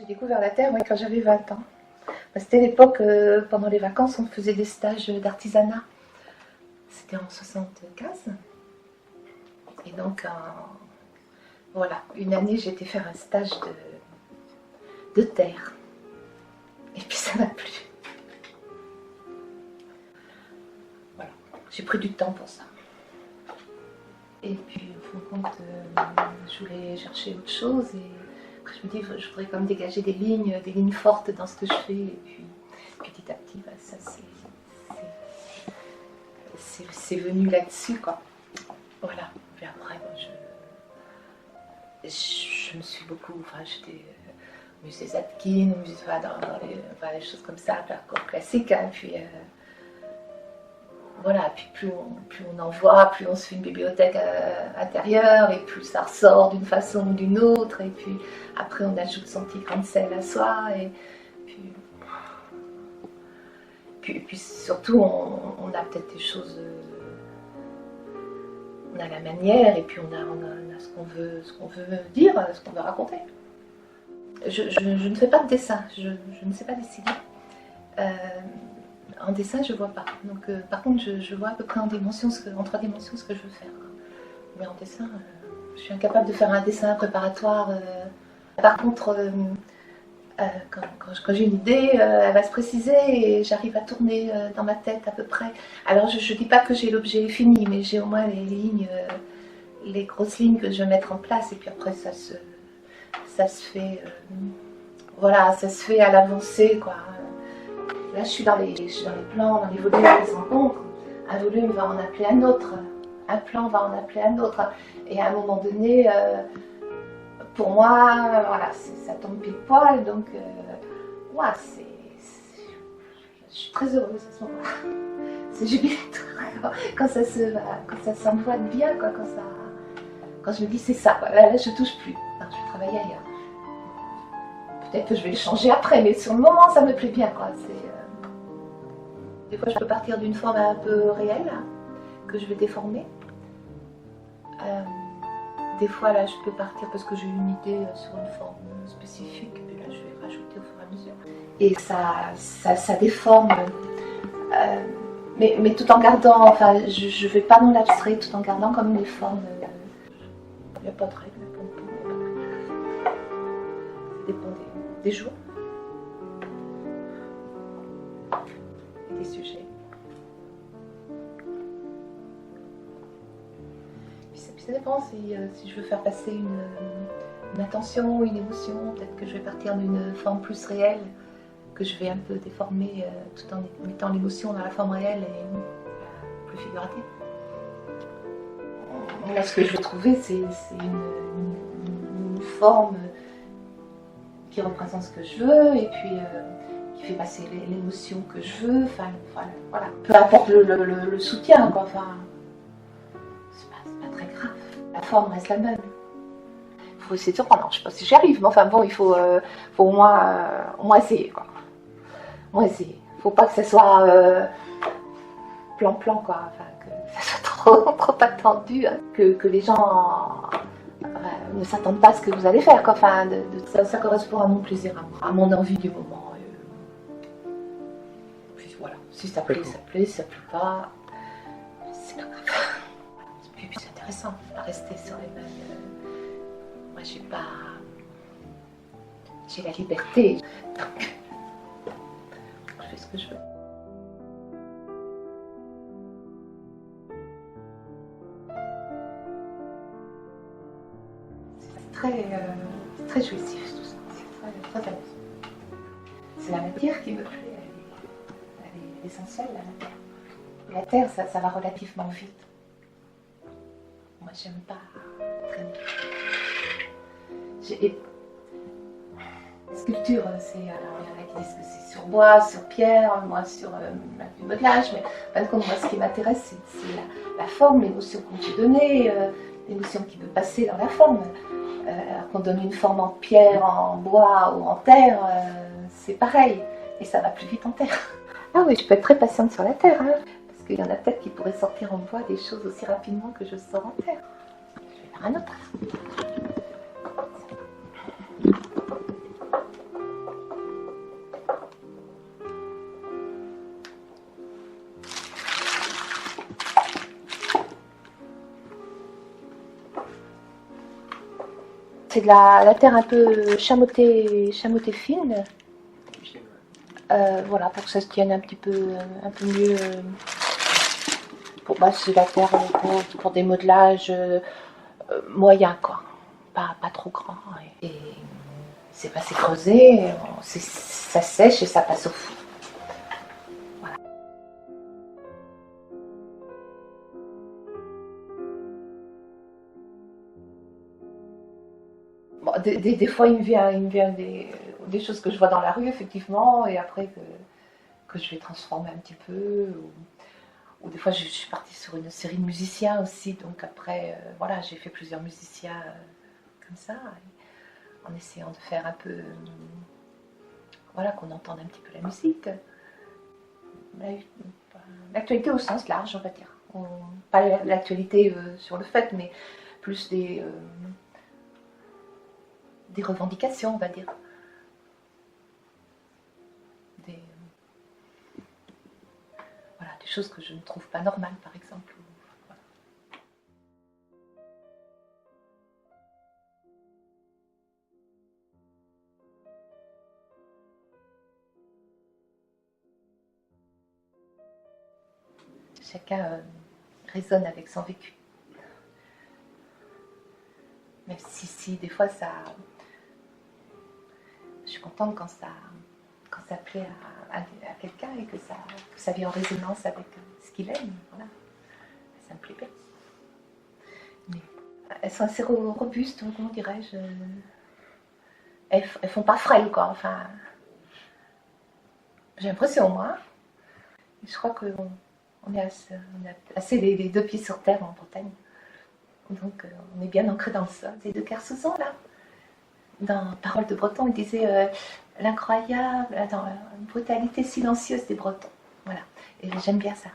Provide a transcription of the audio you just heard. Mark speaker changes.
Speaker 1: découvert la terre quand j'avais 20 ans. C'était l'époque, pendant les vacances, on faisait des stages d'artisanat. C'était en 75. Et donc, voilà, une année, j'ai été faire un stage de terre. Et puis ça m'a plu. Voilà, j'ai pris du temps pour ça. Et puis, au fond de compte, je voulais chercher autre chose. Et après, je me dis, je voudrais quand même dégager des lignes fortes dans ce que je fais. Et puis petit à petit, bah, ça c'est venu là-dessus, quoi. Voilà. Puis après, moi, je me suis beaucoup, enfin, j'étais au musée Zadkine, au musée, dans les choses comme ça, parcours classique, hein, puis voilà, puis plus on en voit, plus on se fait une bibliothèque intérieure, et plus ça ressort d'une façon ou d'une autre, et puis après on ajoute son petit grain de sel à soi, et puis surtout on a peut-être des choses, on a la manière, et puis on a ce qu'on veut dire, ce qu'on veut raconter. Je ne fais pas de dessin, je ne sais pas dessiner. En dessin, je vois pas. Donc, par contre, je vois à peu près en 3 dimensions ce que je veux faire. Mais en dessin, je suis incapable de faire un dessin préparatoire. Par contre, quand j'ai une idée, elle va se préciser et j'arrive à tourner dans ma tête à peu près. Alors, je dis pas que j'ai l'objet fini, mais j'ai au moins les lignes, les grosses lignes que je vais mettre en place. Et puis après, ça se fait, voilà, ça se fait à l'avancée, quoi. Là, je suis dans les plans, dans les volumes qui se rencontrent. Un volume va en appeler un autre, un plan va en appeler un autre. Et à un moment donné, pour moi, voilà, ça tombe pile poil. Donc, ouais, je suis très heureuse à ce moment-là. C'est jubilatoire quand ça s'envoie bien, quoi, quand je me dis c'est ça, quoi. Là, je touche plus. Alors, je vais travailler ailleurs. Peut-être que je vais le changer après, mais sur le moment, ça me plaît bien, quoi. Des fois, je peux partir d'une forme un peu réelle, que je vais déformer. Des fois, là, je peux partir parce que j'ai une idée sur une forme spécifique, et puis là, je vais rajouter au fur et à mesure. Et ça déforme, mais tout en gardant, enfin, je ne vais pas dans l'abstrait, tout en gardant comme les formes. Il n'y a pas de règle, ça dépend des jours. Des sujets. Puis ça dépend si je veux faire passer une intention, une émotion, peut-être que je vais partir d'une forme plus réelle, que je vais un peu déformer tout en mettant l'émotion dans la forme réelle et plus figurative. Là, ce que je veux trouver, c'est une forme qui représente ce que je veux, et puis qui fait passer l'émotion que je veux, enfin voilà. Peu importe le soutien, quoi, enfin, c'est pas très grave. La forme reste la même. Il faut essayer de surprendre. Alors, je sais pas si j'y arrive, mais enfin bon, il faut au moins essayer, quoi. Au moins essayer. Faut pas que ça soit plan-plan, quoi, enfin, que ça soit trop attendu, hein, que les gens ne s'attendent pas à ce que vous allez faire, quoi. Enfin, ça correspond à mon plaisir, à mon envie du moment. Puis voilà, si ça plaît, ça plaît, si ça plaît pas, c'est pas grave. Et puis c'est intéressant, à rester sur les mêmes. Moi, j'ai la liberté, donc je fais ce que je veux. C'est très jouissif tout ça, c'est très amusant. C'est la matière qui me plaît, elle est essentielle, la matière. La terre, ça va relativement vite. Moi, j'aime pas traîner. La sculpture, alors il y en a qui disent que c'est sur bois, sur pierre, moi sur du modelage, mais en fin de compte, moi, ce qui m'intéresse, c'est la forme, l'émotion qu'on peut donner, l'émotion qui peut passer dans la forme. Alors qu'on donne une forme en pierre, en bois ou en terre, c'est pareil, et ça va plus vite en terre. Ah oui, je peux être très patiente sur la terre, hein, parce qu'il y en a peut-être qui pourraient sortir en bois des choses aussi rapidement que je sors en terre. Je vais faire un autre. C'est de la terre un peu chamottée fine. Voilà, pour que ça se tienne un peu mieux. Bah, c'est la terre pour des modelages moyens, quoi. Pas trop grand. Et c'est passé creusé, ça sèche et ça passe au four. Voilà. Bon, des fois, il me vient des choses que je vois dans la rue, effectivement, et après que je vais transformer un petit peu. Ou des fois, je suis partie sur une série de musiciens aussi, donc après, voilà, j'ai fait plusieurs musiciens comme ça, en essayant de faire un peu, voilà, qu'on entende un petit peu la musique. L'actualité au sens large, on va dire. Pas l'actualité sur le fait, mais plus des revendications, on va dire. Voilà, des choses que je ne trouve pas normales, par exemple. Voilà. Chacun résonne avec son vécu. Même si des fois ça... Je suis contente quand ça plaît à quelqu'un et que ça vient en résonance avec ce qu'il aime. Voilà. Ça me plaît bien. Mais elles sont assez robustes, comment dirais-je. Elles font pas frêles, quoi. Enfin, j'ai l'impression, moi. Je crois qu'on est assez les deux pieds sur terre en Bretagne. Donc on est bien ancré dans le sol. C'est de Kersozon, là. Dans Parole de Breton, il disait l'incroyable, brutalité silencieuse des Bretons. Voilà. Et j'aime bien ça.